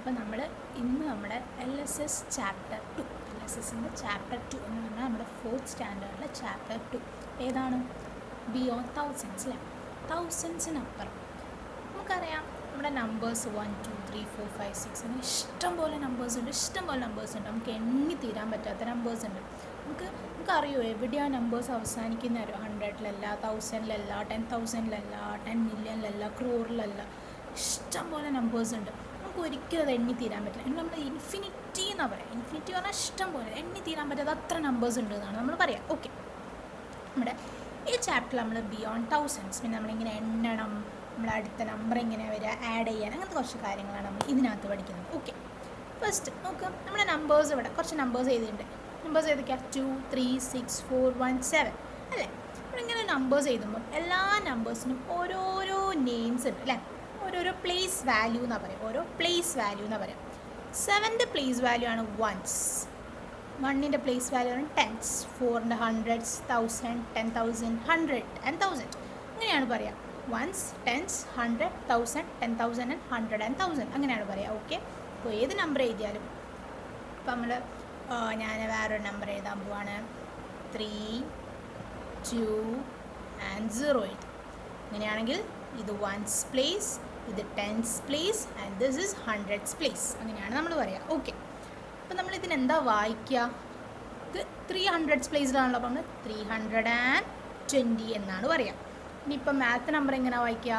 അപ്പോൾ ഇന്ന് നമ്മുടെ LSS ചാപ്റ്റർ 2 LSSൻ്റെ ചാപ്റ്റർ 2 എന്ന് പറഞ്ഞാൽ നമ്മുടെ 4th സ്റ്റാൻഡേർഡിലെ ചാപ്റ്റർ 2 ഏതാണ്? ബിയോണ്ട് തൗസൻഡ്സ് അല്ലേ? തൗസൻഡ്സിനപ്പുറം നമുക്കറിയാം നമ്മുടെ നമ്പേഴ്സ് 1 2 3 4 5 6 അങ്ങനെ ഇഷ്ടംപോലെ നമ്പേഴ്സ് ഉണ്ട്. നമുക്ക് എണ്ണി തീരാൻ പറ്റാത്ത നമ്പേഴ്സ് ഉണ്ട്. നമുക്കറിയോ എവിടെയാണ് നമ്പേഴ്സ് അവസാനിക്കുന്ന അറിയോ? 100-ലല്ല, 1000-ലല്ല, 10,000-ലല്ല, 10 മില്യണിലല്ല, ക്രോറിലല്ല, ഇഷ്ടംപോലെ നമ്പേഴ്സ് ഉണ്ട്. നമുക്ക് ഒരിക്കലും അത് എണ്ണി തീരാൻ പറ്റില്ല. എന്നിട്ട് നമ്മൾ ഇൻഫിനിറ്റി എന്നാണ് പറയുക. ഇൻഫിനിറ്റി പറഞ്ഞാൽ ഇഷ്ടംപോലെ എണ്ണി തീരാൻ പറ്റാത്ത അത്ര നമ്പേഴ്സ് ഉണ്ട് എന്നാണ് നമ്മൾ പറയാം. ഓക്കെ, നമ്മുടെ ഈ ചാപ്റ്ററിൽ നമ്മൾ ബിയോണ്ട് തൗസൻഡ്സ്, പിന്നെ നമ്മളിങ്ങനെ എണ്ണണം, നമ്മുടെ അടുത്ത നമ്പർ എങ്ങനെ വരിക, ആഡ് ചെയ്യാൻ, അങ്ങനത്തെ കുറച്ച് കാര്യങ്ങളാണ് നമ്മൾ ഇതിനകത്ത് പഠിക്കുന്നത്. ഓക്കെ, ഫസ്റ്റ് നോക്കാം. നമ്മുടെ നമ്പേഴ്സ് ഇവിടെ കുറച്ച് നമ്പേഴ്സ് എഴുതിയിട്ടുണ്ട്. നമ്പേഴ്സ് ഏതൊക്കെയാണ്? 2 3 6 4 1 7 അല്ലേ? നമ്മളിങ്ങനെ നമ്പേഴ്സ് എഴുതുമ്പം എല്ലാ നമ്പേഴ്സിനും ഓരോരോ നെയിംസ് ഉണ്ട് അല്ലേ? ഓരോരോ പ്ലേസ് വാല്യൂ എന്നാണ് പറയുക. ഓരോ പ്ലേസ് വാല്യൂ എന്നാണ് പറയുക. 7ൻ്റെ പ്ലേസ് വാല്യൂ ആണ് വൺസ്, 1ൻ്റെ പ്ലേസ് വാല്യൂ ആണ് ടെൻസ്, 4ൻ്റെ ഹൺഡ്രഡ്സ്, 1000, 10,000, 100 and 1000 അങ്ങനെയാണ് പറയുക. വൺസ്, ടെൻസ്, 100, 1000, 10,000 and 100 and 1000 അങ്ങനെയാണ് പറയുക. ഓക്കെ, അപ്പോൾ ഏത് നമ്പർ എഴുതിയാലും ഇപ്പോൾ ഞാൻ വേറൊരു നമ്പർ എഴുതാൻ പോവാണ്. 3 2 and 0 എഴുതി. അങ്ങനെയാണെങ്കിൽ ഇത് വൺസ് പ്ലേസ്, ഇത് tense place and this is hundreds place അങ്ങനെയാണ് നമ്മൾ പറയുക. ഓക്കെ, അപ്പോൾ നമ്മൾ ഇതിനെന്താ വായിക്കുക? ഇത് 300s പ്ലേസിലാണല്ലോ, അപ്പോൾ നമ്മൾ 320 എന്നാണ് പറയുക. ഇനിയിപ്പം മാത്ത് നമ്പർ എങ്ങനെയാണ് വായിക്കുക?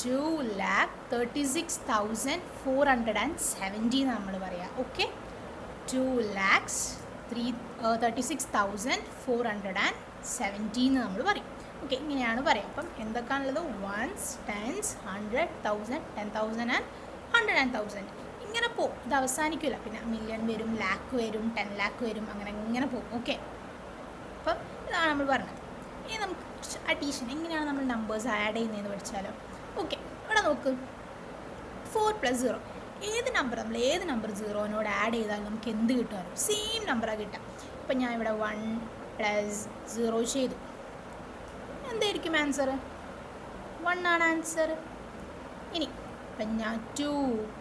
2,36,470 നമ്മൾ പറയുക. ഓക്കെ, 2,36,470 നമ്മൾ പറയും. ഓക്കെ, ഇങ്ങനെയാണ് പറയുക. അപ്പം എന്തൊക്കെയാണുള്ളത്? വൺസ്, ടെൻസ്, 100, 1000, 10,000 and 100 and 1000 ഇങ്ങനെ പോകും. ഇത് അവസാനിക്കില്ല. പിന്നെ മില്യൺ വരും, ലാക്ക് വരും, 10 lakh വരും, അങ്ങനെ പോകും. ഓക്കെ, അപ്പം ഇതാണ് നമ്മൾ പറഞ്ഞത്. ഇനി നമുക്ക് കുറച്ച് അഡീഷൻ, എങ്ങനെയാണ് നമ്മൾ നമ്പേഴ്സ് ആഡ് ചെയ്യുന്നതെന്ന് പഠിച്ചാലോ? ഓക്കെ, ഇവിടെ നോക്ക്. 4 + 0 ഏത് നമ്പർ 0നോട് ആഡ് ചെയ്താലും നമുക്ക് എന്ത് കിട്ടുമല്ലോ? സെയിം നമ്പറാണ് കിട്ടുക. ഇപ്പം ഞാൻ ഇവിടെ 1 + 0 ചെയ്തു. എന്തായിരിക്കും ആൻസർ? 1 ആണ് ആൻസർ. ഇനി ഇപ്പം ഞാൻ 2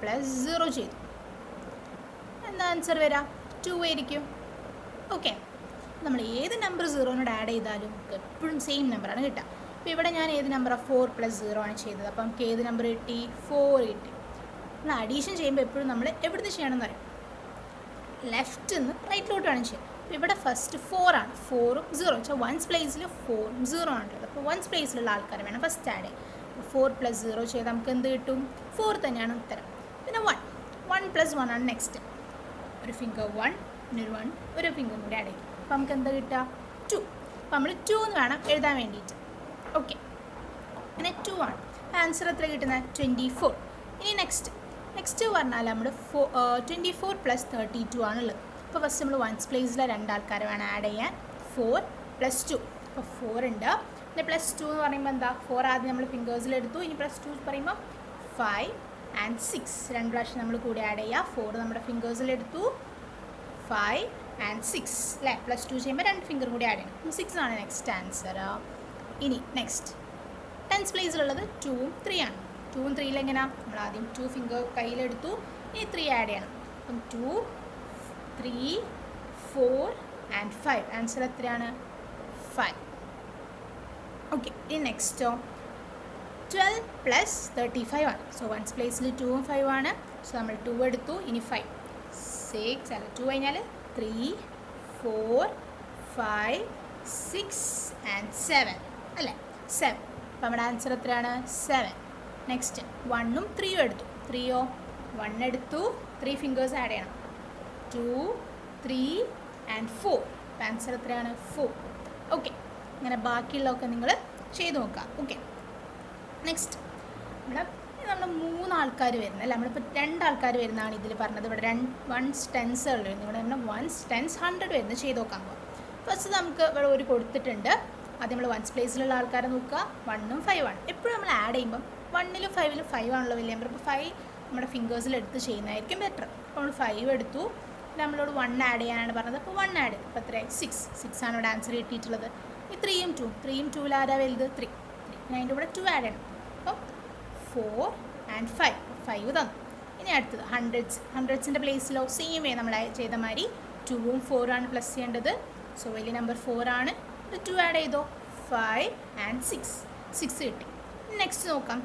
+ 0 ചെയ്തു. എന്താ ആൻസർ വരാം? 2 ആയിരിക്കും. ഓക്കെ, നമ്മൾ ഏത് നമ്പർ 0നോട് ആഡ് ചെയ്താലും നമുക്ക് എപ്പോഴും സെയിം നമ്പറാണ് കിട്ടുക. അപ്പോൾ ഇവിടെ ഞാൻ ഏത് നമ്പറാണ്? 4 + 0 ആണ് ചെയ്തത്. അപ്പം നമുക്ക് ഏത് നമ്പർ കിട്ടി? 4 കിട്ടി. നമ്മൾ അഡീഷൻ ചെയ്യുമ്പോൾ എപ്പോഴും നമ്മൾ എവിടുന്ന് ചെയ്യണമെന്ന് പറയും? ലെഫ്റ്റിൽ നിന്ന് റൈറ്റിലോട്ട് വേണം ചെയ്യാം. അപ്പോൾ ഇവിടെ ഫസ്റ്റ് 4 ആണ്. 4ഉം 0 വെച്ചാൽ വൺസ് പ്ലേസിൽ 4ഉം 0 ആണുള്ളത്. അപ്പോൾ വൺസ് പ്ലേസിലുള്ള ആൾക്കാർ വേണം ഫസ്റ്റ് ആഡ് ചെയ്യാം. 4 + 0 ചെയ്താൽ നമുക്ക് എന്ത് കിട്ടും? 4 തന്നെയാണ് ഉത്തരം. പിന്നെ 1 + 1 ആണ് നെക്സ്റ്റ്. ഒരു ഫിംഗർ 1, പിന്നെ ഒരു ഫിംഗർ കൂടി ആഡ് ചെയ്യും. അപ്പോൾ നമുക്ക് എന്താ കിട്ടുക? 2. അപ്പോൾ നമ്മൾ 2 എന്ന് വേണം എഴുതാൻ വേണ്ടിയിട്ട്. ഓക്കെ, അങ്ങനെ 2 ആണ് ആൻസർ. എത്ര കിട്ടുന്നത്? 24. ഇനി നെക്സ്റ്റ് പറഞ്ഞാൽ നമ്മൾ 24 + 32 ആണുള്ളത്. അപ്പോൾ ഫസ്റ്റ് നമ്മൾ വൺസ് പ്ലേസിൽ 2 ആൾക്കാരെ വേണം ആഡ് ചെയ്യാൻ. 4 + 2. അപ്പോൾ 4 ഉണ്ട്. പിന്നെ +2 എന്ന് പറയുമ്പോൾ എന്താ? 4 ആദ്യം നമ്മൾ ഫിംഗേഴ്സിലെടുത്തു. ഇനി +2 പറയുമ്പോൾ 5 and 6 2 പ്രാവശ്യം നമ്മൾ കൂടി ആഡ് ചെയ്യുക. 4 നമ്മുടെ ഫിംഗേഴ്സിലെടുത്തു, 5 and 6 അല്ലേ? +2 ചെയ്യുമ്പോൾ 2 ഫിംഗർ കൂടി ആഡ് ചെയ്യണം. 6 ആണ് നെക്സ്റ്റ് ആൻസർ. ഇനി നെക്സ്റ്റ് ടെൻസ് പ്ലേസിലുള്ളത് 2ഉം 3 ആണ്. 2ഉം 3യിൽ എങ്ങനെയാണ്? നമ്മൾ ആദ്യം 2 ഫിംഗർ കയ്യിലെടുത്തു, ഇനി 3 ആഡ് ചെയ്യണം. അപ്പം 2 3 4 and 5 ആൻസർ എത്രയാണ്? 5. ഓക്കെ, ഇനി നെക്സ്റ്റോ 12 + 35 ആണ്. സോ വൺസ് പ്ലേസിൽ 2ഉം 5 ആണ്. സോ നമ്മൾ 2 എടുത്തു, ഇനി 5 6 അല്ല, 2 കഴിഞ്ഞാൽ 3 4 5 6 and 7 അല്ലേ? 7. അപ്പോൾ നമ്മുടെ ആൻസർ എത്രയാണ്? 7. നെക്സ്റ്റ് 1ഉം 3ഉം എടുത്തു. 3യോ 1 എടുത്തു, 3 ഫിംഗേഴ്സ് ആഡ് ചെയ്യണം. 2 3 and 4 അപ്പോൾ ആൻസർ എത്രയാണ്? 4. ഓക്കെ, അങ്ങനെ ബാക്കിയുള്ളതൊക്കെ നിങ്ങൾ ചെയ്ത് നോക്കുക. ഓക്കെ, നെക്സ്റ്റ് നമ്മൾ 3 ആൾക്കാർ വരുന്നത് അല്ല, നമ്മളിപ്പോൾ 2 ആൾക്കാർ വരുന്നതാണ് ഇതിൽ പറഞ്ഞത്. ഇവിടെ വൺസ് ടെൻസ് വരുന്നത്. ഇവിടെ നമ്മൾ വൺസ് ടെൻസ് 100 വരുന്നത് ചെയ്ത് നോക്കാൻ പോകാം. ഫസ്റ്റ് നമുക്ക് ഇവിടെ ഒരു കൊടുത്തിട്ടുണ്ട്. ആദ്യം നമ്മൾ വൺസ് പ്ലേസിലുള്ള ആൾക്കാരെ നോക്കുക. 1ഉം 5 ആണ്. എപ്പോഴും നമ്മൾ ആഡ് ചെയ്യുമ്പം 1ലും 5ലും 5 ആണല്ലോ വലിയ നമ്പർ. അപ്പോൾ 5 നമ്മുടെ ഫിംഗേഴ്സിലെടുത്ത് ചെയ്യുന്നതായിരിക്കും ബെറ്റർ. അപ്പോൾ നമ്മൾ 5 എടുത്തു. നമ്മളോട് 1 ആഡ് ചെയ്യാനാണ് പറഞ്ഞത്. അപ്പോൾ 1 ആഡ് ചെയ്തു. അപ്പോൾ എത്രയായി? 6 ആണ് ഇവിടെ ആൻസർ കിട്ടിയിട്ടുള്ളത്. ഈ 3ഉം 2ൽ ആരാ വലുത്? 3. ഞാൻ അതിൻ്റെ കൂടെ 2 ആഡ് ചെയ്യണം. അപ്പം 4 ആൻഡ് 5 തന്നു. ഇനി അടുത്തത് ഹൺഡ്രഡ്സിൻ്റെ പ്ലേസിലോ സെയിം വേ നമ്മൾ ചെയ്ത മാതിരി 2ഉം 4ആണ് പ്ലസ് ചെയ്യേണ്ടത്. സോ വലിയ നമ്പർ 4 ആണ്. 2 ആഡ് ചെയ്തോ 5 ആൻഡ് 6 കിട്ടി. നെക്സ്റ്റ് നോക്കാം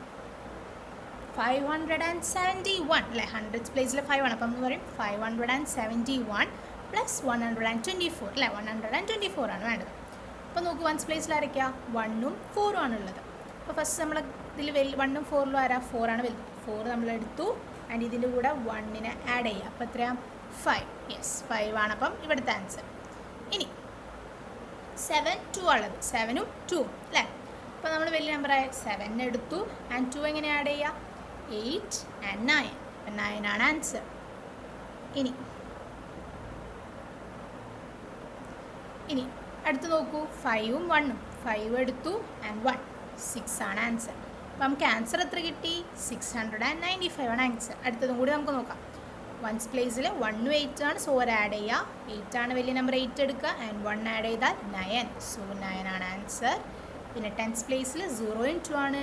571 അല്ലേ, ഹൺഡ്രഡ്സ് പ്ലേസിൽ 5 ആണ്. അപ്പം നമ്മൾ പറയും 571 പ്ലസ് 124 അല്ലേ, 124 ആണ് വേണ്ടത്. അപ്പോൾ നോക്കൂ വൺസ് പ്ലേസിൽ ആരൊക്കെയാണ് 1ഉം 4ഉം ആണുള്ളത്. അപ്പോൾ ഫസ്റ്റ് നമ്മൾ ഇതിൽ 1ഉം 4ഉം ആരാ 4 ആണ് വലുത്. 4 നമ്മൾ എടുത്തു ആൻഡ് ഇതിൻ്റെ കൂടെ 1നെ ആഡ് ചെയ്യുക. അപ്പോൾ എത്രയാണ് 5. യെസ് 5 ആണ് അപ്പം ഇവിടുത്തെ ആൻസർ. ഇനി 7 2 ഉള്ളത് 7ഉം 2ഉം അല്ലേ. അപ്പോൾ നമ്മൾ വലിയ നമ്പറായ 7 എടുത്തു ആൻഡ് 2 എങ്ങനെ ആഡ് ചെയ്യുക 8 ആൻഡ് 9. അപ്പം 9 ആണ് ആൻസർ. ഇനി അടുത്ത് നോക്കൂ 5ഉം 1ഉം 5 എടുത്തു ആൻഡ് 1 6 ആണ് ആൻസർ. അപ്പോൾ നമുക്ക് ആൻസർ എത്ര കിട്ടി 695 ആണ് ആൻസർ. അടുത്തതും കൂടി നമുക്ക് നോക്കാം. വൺസ് പ്ലേസിൽ 1ഉം 8 ആണ്. സോ ഒരു ആഡ് ചെയ്യുക 8 ആണ് വലിയ നമ്പർ 8 എടുക്കുക ആൻഡ് 1 ആഡ് ചെയ്താൽ 9. സോ 9 ആണ് ആൻസർ. പിന്നെ 10th പ്ലേസിൽ 0ഉം 2 ആണ്.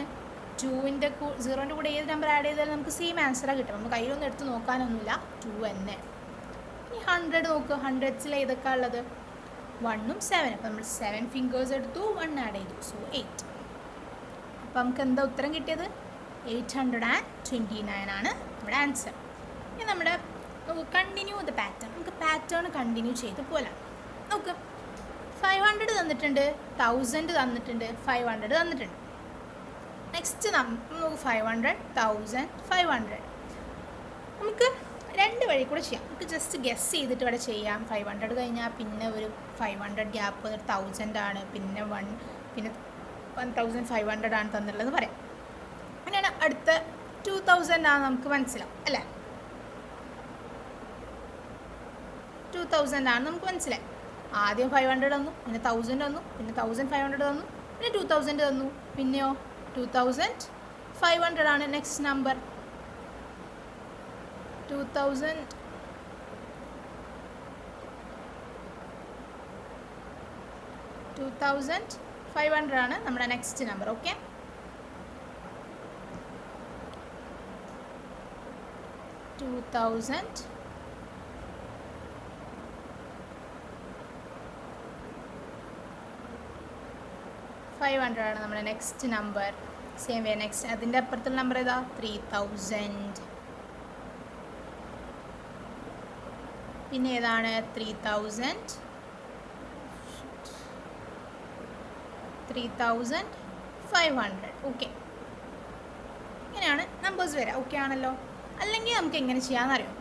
0ൻ്റെ കൂടെ ഏത് നമ്പർ ആഡ് ചെയ്താലും നമുക്ക് സെയിം ആൻസറാണ് കിട്ടും. നമുക്ക് കയ്യിലൊന്നും എടുത്ത് നോക്കാനൊന്നുമില്ല 2 തന്നെ. ഇനി 100 നോക്കുക. ഹൺഡ്രഡ്സിൽ ഏതൊക്കെ ഉള്ളത് 1ഉം 7. അപ്പോൾ നമ്മൾ 7 ഫിംഗേഴ്സ് എടുത്തു 1 ആഡ് ചെയ്തു. സോ 8. അപ്പോൾ നമുക്ക് എന്താ ഉത്തരം കിട്ടിയത് 829 ആണ് നമ്മുടെ ആൻസർ. ഇനി നമ്മുടെ കണ്ടിന്യൂ ദ പാറ്റേൺ. നമുക്ക് പാറ്റേൺ കണ്ടിന്യൂ ചെയ്ത് പോലാണ്. നോക്ക് 500 തന്നിട്ടുണ്ട്, 1000 തന്നിട്ടുണ്ട്, 500 തന്നിട്ടുണ്ട്. നെക്സ്റ്റ് നമുക്ക് 500 1000 500. നമുക്ക് 2 വഴി കൂടെ ചെയ്യാം. നമുക്ക് ജസ്റ്റ് ഗസ് ചെയ്തിട്ട് ഇവിടെ ചെയ്യാം. 500 കഴിഞ്ഞാൽ പിന്നെ ഒരു 500 ഗ്യാപ്പ് 1000 ആണ്, പിന്നെ 1500 ആണ് തന്നിട്ടുള്ളത് പറയാം. അങ്ങനെയാണ് അടുത്ത 2000 ആണ് നമുക്ക് മനസ്സിലാവും അല്ലേ. 2000 ആണ് നമുക്ക് മനസ്സിലായി. ആദ്യം 500 തന്നു, പിന്നെ 1000 തന്നു, പിന്നെ 1500 തന്നു, പിന്നെ 2000 തന്നു, പിന്നെയോ 2500 ആണ് നെക്സ്റ്റ് നമ്പർ. 2500 ആണ് നമ്മുടെ നെക്സ്റ്റ് നമ്പർ. ഓക്കെ, 2500 ആണ് നമ്മുടെ next number. Same way next അതിൻ്റെ അപ്പുറത്തുള്ള നമ്പർ ഏതാ 3000. പിന്നെ ഏതാണ് 3500. ഓക്കെ, ഇങ്ങനെയാണ് നമ്പേഴ്സ് വരിക. ഓക്കെ ആണല്ലോ. അല്ലെങ്കിൽ നമുക്ക് എങ്ങനെ ചെയ്യാമെന്നറിയോ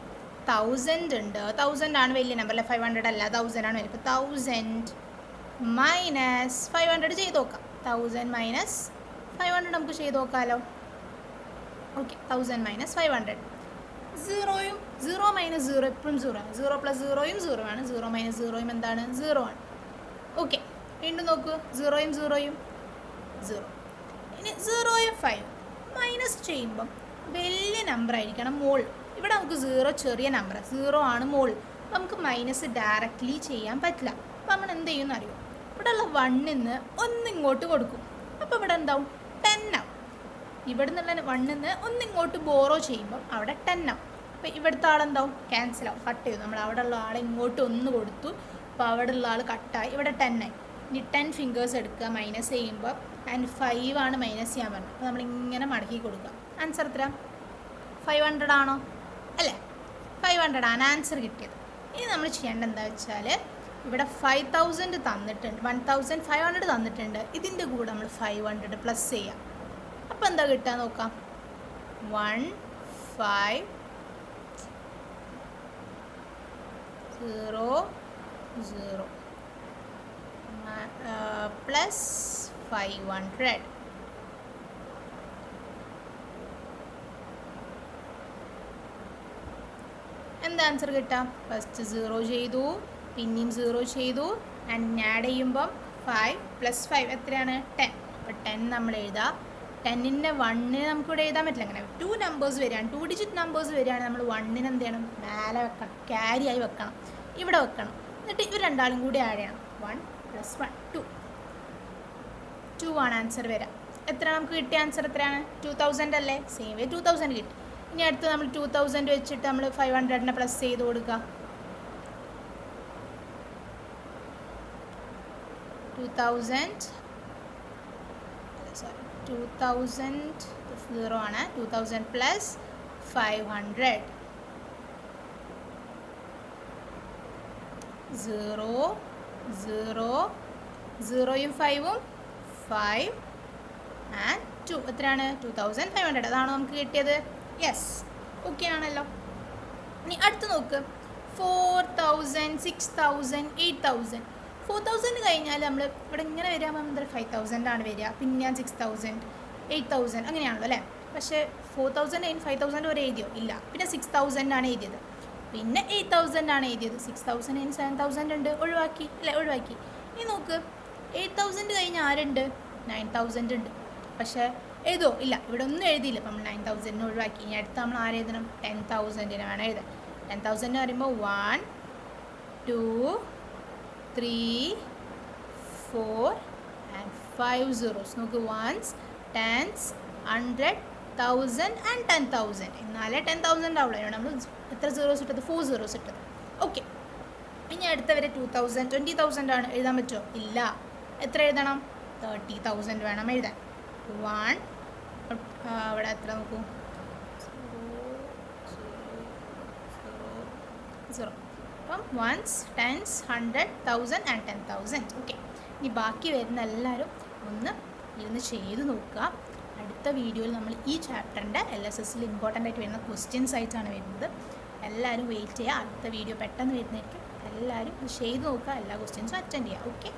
1000 ഉണ്ട്, 1000 ആണ് വലിയ നമ്പർ അല്ലേ, 500 അല്ല 1000 ആണ് വലിയ. ഇപ്പോൾ 1000 മൈനസ് 500 ചെയ്ത് നോക്കാം. 1000 മൈനസ് 500 നമുക്ക് ചെയ്ത് നോക്കാമല്ലോ. Okay, 1000 minus 500. 0 മൈനസ് 0 എപ്പോഴും 0 ആണ്. 0 പ്ലസ് 0യും 0 ആണ്. 0 മൈനസ് 0യും എന്താണ് 0 ആണ്. ഓക്കെ, വീണ്ടും നോക്കൂ 0യും 0യും 0. ഇനി 0യും 5 മൈനസ് ചെയ്യുമ്പം വലിയ നമ്പർ ആയിരിക്കണം മോൾ. ഇവിടെ നമുക്ക് 0 ചെറിയ നമ്പർ, 0 ആണ് മോൾ. നമുക്ക് മൈനസ് ഡയറക്റ്റ്ലി ചെയ്യാൻ പറ്റില്ല. അപ്പോൾ നമ്മൾ എന്ത് ചെയ്യുമെന്ന് അറിയുമോ, ഇവിടെ ഉള്ള 1ൽ നിന്ന് 1 ഇങ്ങോട്ട് കൊടുക്കും. അപ്പോൾ ഇവിടെ എന്താവും 10 ആവും. ഇവിടെ നിന്നുള്ള 1ൽ നിന്ന് 1 ഇങ്ങോട്ട് ബോറോ ചെയ്യുമ്പം അവിടെ 10 ആവും. അപ്പോൾ ഇവിടുത്തെ ആളെന്താവും ക്യാൻസൽ ആവും, കട്ട് ചെയ്തു. നമ്മൾ അവിടെ ഉള്ള ആളെ ഇങ്ങോട്ട് 1 കൊടുത്തു, അപ്പോൾ അവിടെ ഉള്ള ആൾ കട്ടായി, ഇവിടെ 10 ആയി. ഇനി 10 ഫിംഗേഴ്സ് എടുക്കുക മൈനസ് ചെയ്യുമ്പോൾ ആൻഡ് 5 ആണ് മൈനസ് ചെയ്യാൻ പറഞ്ഞത്. അപ്പോൾ നമ്മളിങ്ങനെ മടക്കി കൊടുക്കുക. ആൻസർ എത്ര 500 ആണോ അല്ലേ? 500 ആണ് ആൻസർ കിട്ടിയത്. ഇനി നമ്മൾ ചെയ്യേണ്ടത് എന്താ വെച്ചാൽ ഇവിടെ 5000 തന്നിട്ടുണ്ട്, 1500 തന്നിട്ടുണ്ട്. ഇതിൻ്റെ കൂടെ നമ്മൾ 500 പ്ലസ് ചെയ്യാം. അപ്പോൾ എന്താ കിട്ടുക നോക്കാം. 1500 പ്ലസ് 500. എന്താ ആൻസർ കിട്ടാം? ഫസ്റ്റ് 0 ചെയ്തു, പിന്നെയും 0 ചെയ്തു, ആൻഡ് ആഡ് ചെയ്യുമ്പം 5 പ്ലസ് 5 എത്രയാണ് 10. അപ്പോൾ 10 നമ്മൾ എഴുതാം. 10ൻ്റെ 1 നമുക്കിവിടെ എഴുതാൻ പറ്റില്ല. അങ്ങനെ 2 നമ്പേഴ്സ് വരികയാണ്, 2 ഡിജിറ്റ് നമ്പേഴ്സ് വരികയാണ്. നമ്മൾ 1ന് എന്ത് ചെയ്യണം, മേലെ വെക്കണം, ക്യാരി ആയി വെക്കണം, ഇവിടെ വെക്കണം. എന്നിട്ട് ഇവർ രണ്ടാളും കൂടി ആഡ് ചെയ്യണം. 1 പ്ലസ് 1 2 ആണ് ആൻസർ വരാം. എത്ര നമുക്ക് കിട്ടിയ ആൻസർ എത്രയാണ്? 2000 അല്ലേ? സെയിം വേ 2000 കിട്ടി. ഇനി അടുത്ത് നമ്മൾ 2000 വെച്ചിട്ട് നമ്മൾ 500 പ്ലസ് ചെയ്ത് കൊടുക്കുക. 2000 0 ആണ്. 2000 പ്ലസ് 500 0 0 0യും 5ഉം 5 ആൻഡ് 2 എത്രയാണ്? 2500. അതാണോ നമുക്ക് കിട്ടിയത്? യെസ്. ഓക്കെ ആണല്ലോ. ഇനി അടുത്ത് നോക്ക് 4000 6000 8000. 4000 കഴിഞ്ഞാൽ നമ്മൾ ഇവിടെ ഇങ്ങനെ വരിക നമ്മൾ 5000 ആണ് വരിക, പിന്നെ 6000 8000 അങ്ങനെയാണല്ലോ അല്ലേ? പക്ഷേ 4000 കഴിഞ്ഞ് 5000 വരെ എഴുതിയോ? ഇല്ല. പിന്നെ 6000 ആണ് എഴുതിയത്, പിന്നെ 8000 ആണ് എഴുതിയത്. 6000 കഴിഞ്ഞ് 7000 ഉണ്ട്, ഒഴിവാക്കി അല്ലേ? ഒഴിവാക്കി. ഇനി നോക്ക് 8000 കഴിഞ്ഞ് ആരുണ്ട്? 9000 ഉണ്ട്. പക്ഷേ എഴുതോ? ഇല്ല. ഇവിടെ ഒന്നും എഴുതിയില്ല. അപ്പം നമ്മൾ 9000 ഒഴിവാക്കി. ഇനി അടുത്ത് നമ്മൾ ആരെഴുതണം? 10,000 വേണം എഴുതാൻ. 10,000 എന്ന് പറയുമ്പോൾ 1 2 3 4 and 5 zeros. നോക്ക് 1s 10s 100 1000 and 10,000. എന്നാലേ 10,000 ആവുള്ളൂ. അതിനോട് നമ്മൾ എത്ര സീറോസ് ഇട്ടത്? 4 zeros ഇട്ടത്. ഓക്കെ. ഇനി അടുത്തവരെ 2000 20,000 ആണ്. എഴുതാൻ പറ്റുമോ? ഇല്ല. എത്ര എഴുതണം? 30,000 വേണം എഴുതാൻ. 1 അവിടെ എത്ര നോക്കൂ? 0 അപ്പം 1s 10s 100 1000 and 10,000. ഓക്കെ. ഇനി ബാക്കി വരുന്ന എല്ലാവരും ഒന്ന് ഇരുന്ന് ചെയ്ത് നോക്കുക. അടുത്ത വീഡിയോയിൽ നമ്മൾ ഈ ചാപ്റ്ററിൻ്റെ LSSൽ ഇമ്പോർട്ടൻ്റ് ആയിട്ട് വരുന്ന ക്വസ്റ്റ്യൻസ് ആയിട്ടാണ് വരുന്നത്. എല്ലാവരും വെയിറ്റ് ചെയ്യുക. അടുത്ത വീഡിയോ പെട്ടെന്ന് വരുന്നതായിരിക്കും. എല്ലാവരും ചെയ്ത് നോക്കുക. എല്ലാ ക്വസ്റ്റ്യൻസും അറ്റൻഡ് ചെയ്യുക. ഓക്കെ.